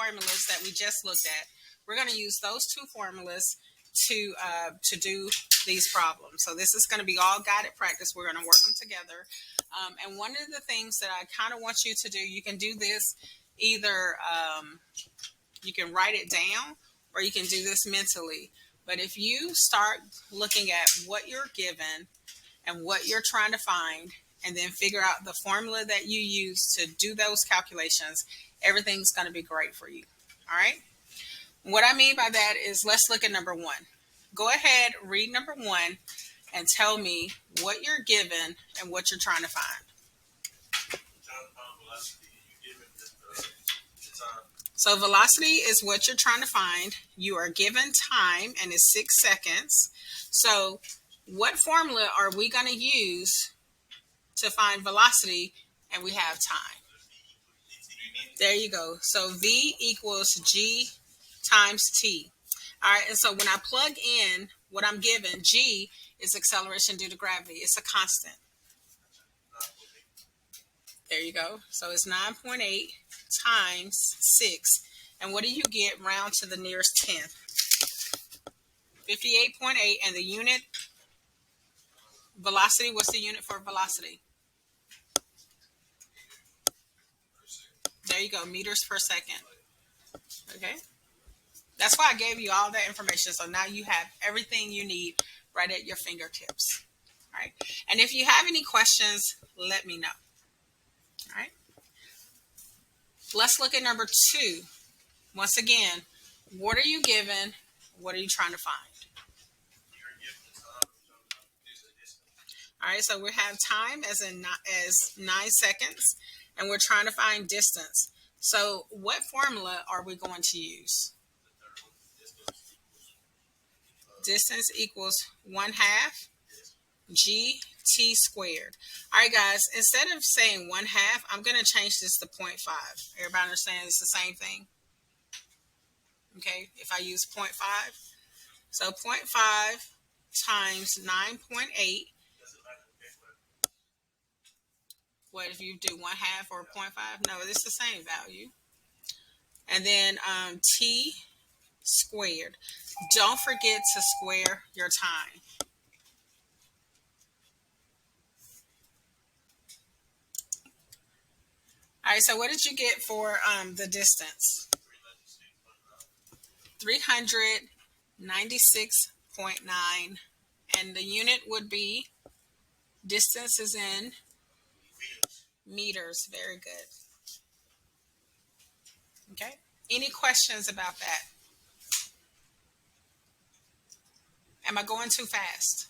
formulas that we just looked at. We're going to use those two formulas to do these problems. So this is going to be all guided practice. We're going to work them together. And one of the things that I kind of want you to do, you can do this either you can write it down or you can do this mentally. But if you start looking at what you're given and what you're trying to find, and then figure out the formula that you use to do those calculations, everything's going to be great for you. All right. What I mean by that is, let's look at number one. Go ahead, read number one, and tell me what you're given and what you're trying to find. So velocity is what you're trying to find. You are given time, and it's 6 seconds. So what formula are we going to use to find velocity, and we have time? There you go. So V equals G times T. All right, and so when I plug in what I'm given, G is acceleration due to gravity. It's a constant. There you go. So it's 9.8 times 6. And what do you get round to the nearest tenth? 58.8. And the unit velocity, what's the unit for velocity? There you go, meters per second. Okay. That's why I gave you all that information. So now you have everything you need right at your fingertips. All right. And if you have any questions, let me know. All right. Let's look at number two. Once again, what are you given? What are you trying to find? All right. So we have time as 9 seconds, and we're trying to find distance. So what formula are we going to use? Distance equals 1/2 GT squared. All right, guys, instead of saying 1/2, I'm going to change this to 0.5. Everybody understand it's the same thing? Okay, if I use 0.5. So 0.5 times 9.8. What if you do 1/2 or 0.5? No, it's the same value. And then T squared. Don't forget to square your time. All right, so what did you get for the distance? 396.9. And the unit would be, distance is in meters. Very good. Okay. Any questions about that? Am I going too fast?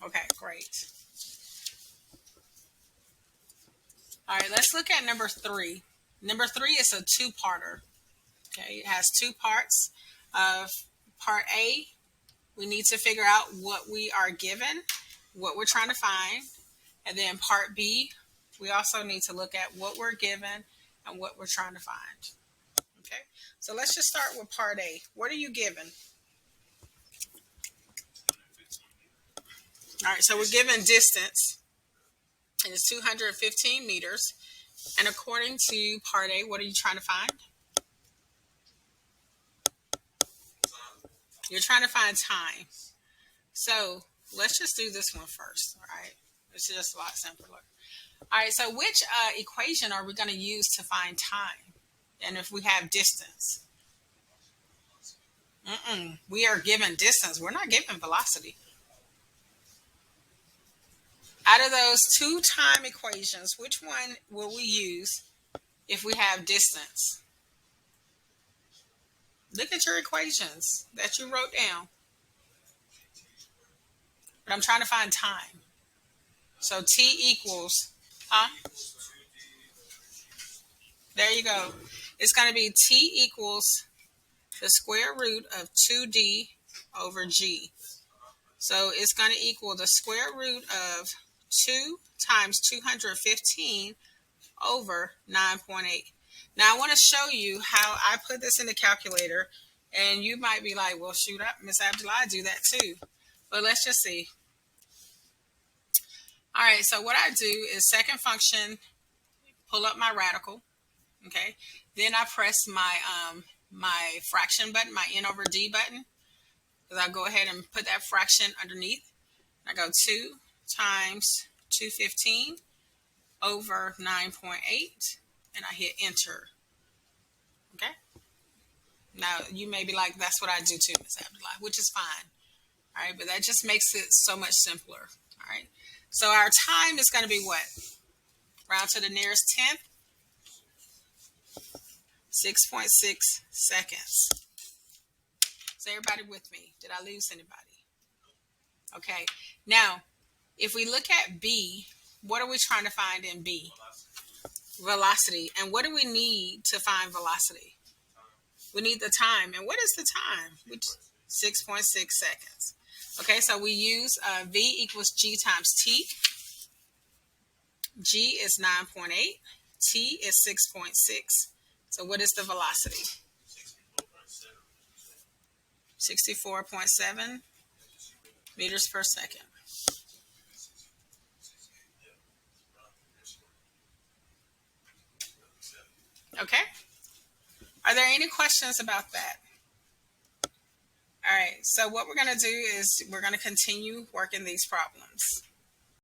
Okay, great. All right, let's look at number three. Number three is a two-parter. Okay, it has two parts. Part A, we need to figure out what we are given, what we're trying to find. And then part B, we also need to look at what we're given and what we're trying to find. Okay, so let's just start with part A. What are you given? All right, so we're given distance, and it's 215 meters. And according to part A, what are you trying to find? You're trying to find time. So let's just do this one first, all right? It's just a lot simpler. All right, so which equation are we going to use to find time? And if we have distance? We are given distance. We're not given velocity. Out of those two time equations, which one will we use if we have distance? Look at your equations that you wrote down. But I'm trying to find time. So T equals, there you go. It's going to be T equals the square root of 2D over G. So it's going to equal the square root of 2 times 215 over 9.8. Now I want to show you how I put this in the calculator, and you might be like, well, shoot up, Miss Abdullah, I do that too. But let's just see. All right, so what I do is second function, pull up my radical, okay? Then I press my my fraction button, my N over D button. Because I'll go ahead and put that fraction underneath. I go 2 times 215 over 9.8, and I hit enter. Okay. Now you may be like, that's what I do too, Ms. Abdullah, which is fine. All right, but that just makes it so much simpler. All right. So our time is going to be what? Round to the nearest tenth, 6.6 seconds. Is everybody with me? Did I lose anybody? Okay. Now, if we look at B, what are we trying to find in B? Velocity. And what do we need to find velocity? We need the time. And what is the time? Which 6.6 seconds. Okay, so we use V equals G times T. G is 9.8. T is 6.6. So what is the velocity? 64.7 meters per second. Okay. Are there any questions about that? All right. So what we're going to do is we're going to continue working these problems.